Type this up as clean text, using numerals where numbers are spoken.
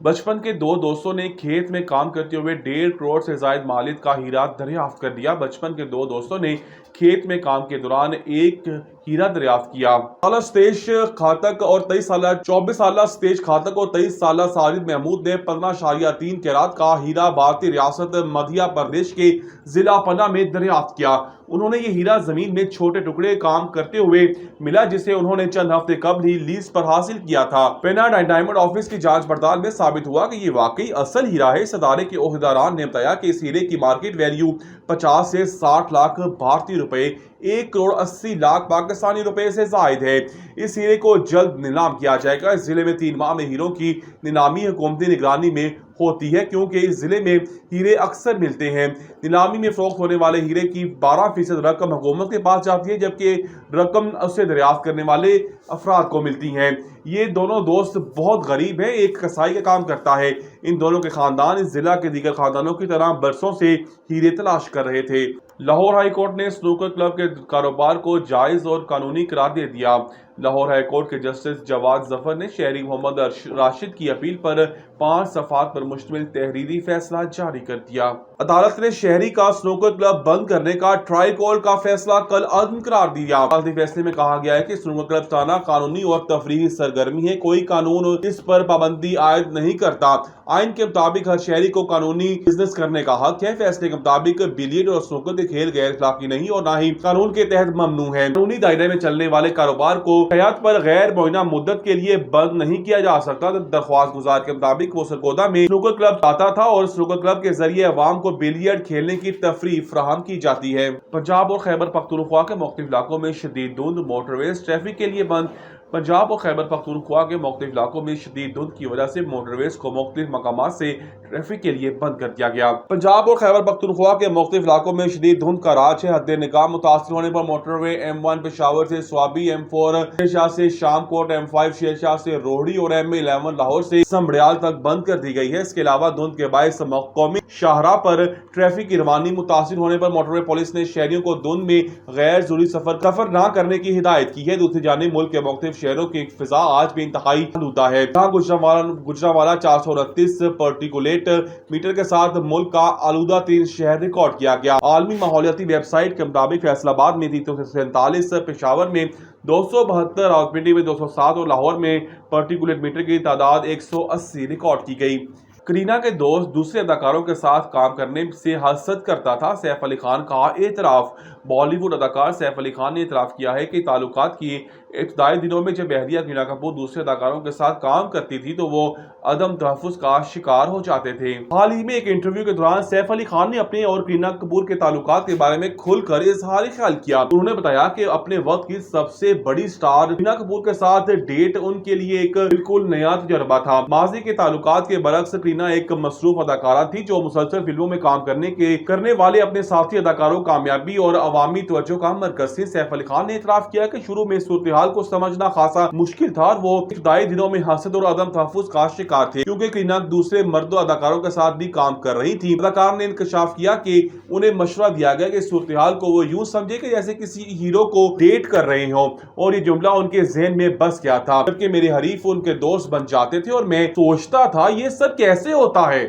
बचपन के दो दोस्तों ने खेत में काम करते हुए 1.5 करोड़ से ज्यादा मालियत का हीरा दरियाफ्त कर लिया। बचपन के दो दोस्तों ने खेत में काम के दौरान एक हीरा दरियाफ्त किया। 24 साल सतेज खातक और 23 साल साजिद महमूद ने 15.3 कैरात का हीरा भारतीय रियासत मध्य प्रदेश के जिला पन्ना में दरियाफ्त किया। उन्होंने ये हीरा जमीन में छोटे टुकड़े काम करते हुए मिला, जिसे उन्होंने चंद हफ्ते कबल ही लीज पर हासिल किया था। पेना डायमंड ऑफिस की जांच पड़ताल में साबित हुआ कि ये वाकई असल हीरा है। इस अदारे के ओहदेदारान ने बताया कि इस हीरे की मार्केट वैल्यू 50 से 60 लाख भारतीय रुपए, 1 करोड़ 80 लाख पाकिस्तानी रुपए से जायद है। इस हीरे को जल्द नीलाम किया जाएगा। इस जिले में 3 माह में हीरों की नीलामी हुकूमती निगरानी में होती है, क्योंकि इस जिले में हीरे अक्सर मिलते हैं। नीलामी में फरोख्त होने वाले हीरे की 12% रकम हुकूमत के पास जाती है, जबकि रकम उसे दरियाफ्त करने वाले अफराद को मिलती हैं। ये दोनों दोस्त बहुत गरीब हैं। एक कसाई का काम करता है। इन दोनों के खानदान इस जिला के दीगर खानदानों की तरह बरसों से हीरे तलाश कर रहे थे। लाहौर हाई कोर्ट ने स्नूकर क्लब के कारोबार को जायज और कानूनी करार दे दिया। लाहौर हाई कोर्ट के जस्टिस जवाद जफर ने शहरी मोहम्मद राशिद की अपील पर 5 सफ़ात पर मुश्तमिल तहरीरी फैसला जारी कर दिया। अदालत ने शहरी का स्नूकर क्लब बंद करने का ट्राई कोर्ट का फैसला कल अदम करार दिया। अदालती फैसले में कहा गया है कि स्नूकर क्लब ताना कानूनी और तफरीही सरगर्मी है। कोई कानून इस पर पाबंदी आयद नहीं करता। आइन के मुताबिक हर शहरी को कानूनी बिजनेस करने का हक है। फैसले के मुताबिक बिलियर्ड और स्नूकर के खेल गैर अखलाकी नहीं और न ही कानून के तहत ममनू है। कानूनी दायरे में चलने वाले कारोबार को हयात पर गैर मुआयना मुद्दत के लिए बंद नहीं किया जा सकता। दरख्वास्त गुजार के मुताबिक वो सरगोदा में स्नूकर क्लब आता था और स्नूकर क्लब के जरिए अवाम को बिलियर्ड खेलने की तफरीह फराहम की जाती है। पंजाब और खैबर पख्तूनख्वा के मुख्तलिफ इलाकों में शदीद धुंध, मोटरवेज ट्रैफिक के लिए बंद। पंजाब और खैबर पख्तूनख्वा के मुख्तलिफ इलाकों में शदीद धुंध की वजह से मोटरवेज को मुख्तलिफ मकामात से ट्रैफिक के लिए बंद कर दिया गया। पंजाब और खैबर पख्तूनख्वा के मुख्तलिफ इलाकों में शदीद धुंध का राज है। हद निगाह मुतासर होने पर मोटरवे M1 पेशावर से स्वाबी, M4 शेरशाह से शामकोट, M5 शेरशाह से रोहड़ी और M11 लाहौर से समड़ियाल तक बंद कर दी गई है। इसके अलावा धुंध के बायस कौमी शाहराह पर ट्रैफिक की रवानी मुतासर होने पर मोटरवे पुलिस ने शहरियों को धुंध में गैर जरूरी सफर न करने की हिदायत की है। दूसरी जानिब मुल्क के मुख्तलिफ शहरों की फिजा आज भी इंतहाई आलूदा है। जहाँ गुजरांवाला 429 पार्टिकुलेट मीटर के साथ मुल्क का आलूदा 3 शहर रिकॉर्ड किया गया। आलमी माहौलियाती वेबसाइट के मुताबिक फैसलाबाद में 347, पेशावर में 272, रावलपिंडी में 207 और लाहौर में पार्टिकुलेट मीटर की तादाद 180 रिकॉर्ड की गई। करीना के दोस्त दूसरे अदाकारों के साथ काम करने से हसद करता था। सैफ अली खान का एतराफ। बॉलीवुड अदाकार सैफ अली खान ने एतराफ किया है कि ताल्लुकात की इब्तदाई दिनों में जब बहरिया करीना कपूर दूसरे अदाकारों के साथ काम करती थी तो वो अदम तहफ़्फ़ुज़ का शिकार हो जाते थे। हाल ही में एक इंटरव्यू के दौरान सैफ अली खान ने अपने और करीना कपूर के ताल्लुकात के बारे में खुलकर इजहार ख्याल किया। उन्होंने बताया कि अपने वक्त की सबसे बड़ी स्टार करीना कपूर के साथ डेट उनके लिए एक बिल्कुल नया तजुर्बा था। माजी के ताल्लुकात के बरक्स करीना एक मसरूफ अदाकारा थी जो मुसलसल फिल्मों में काम करने वाले अपने साथी अदाकारों कामयाबी और अवामी तवज्जो का मरकज थी। सैफ अली खान ने इतराफ किया कि शुरू में सूरत को समझना खासा मुश्किल था और वो इब्तदाई दिनों में हसद और अदम तहफ़्फ़ुज़ का शिकार थे, क्योंकि करीना दूसरे मर्दों अदाकारों के साथ भी काम कर रही थी। अदाकार ने इंकशाफ किया कि उन्हें मशवरा दिया गया कि सूरत को वो यूं समझे कि जैसे किसी हीरो को डेट कर रहे हो, और ये जुमला उनके ज़हन में बस गया था। जबकि मेरे हरीफ उनके दोस्त बन जाते थे और मैं सोचता था ये सब कैसे होता है।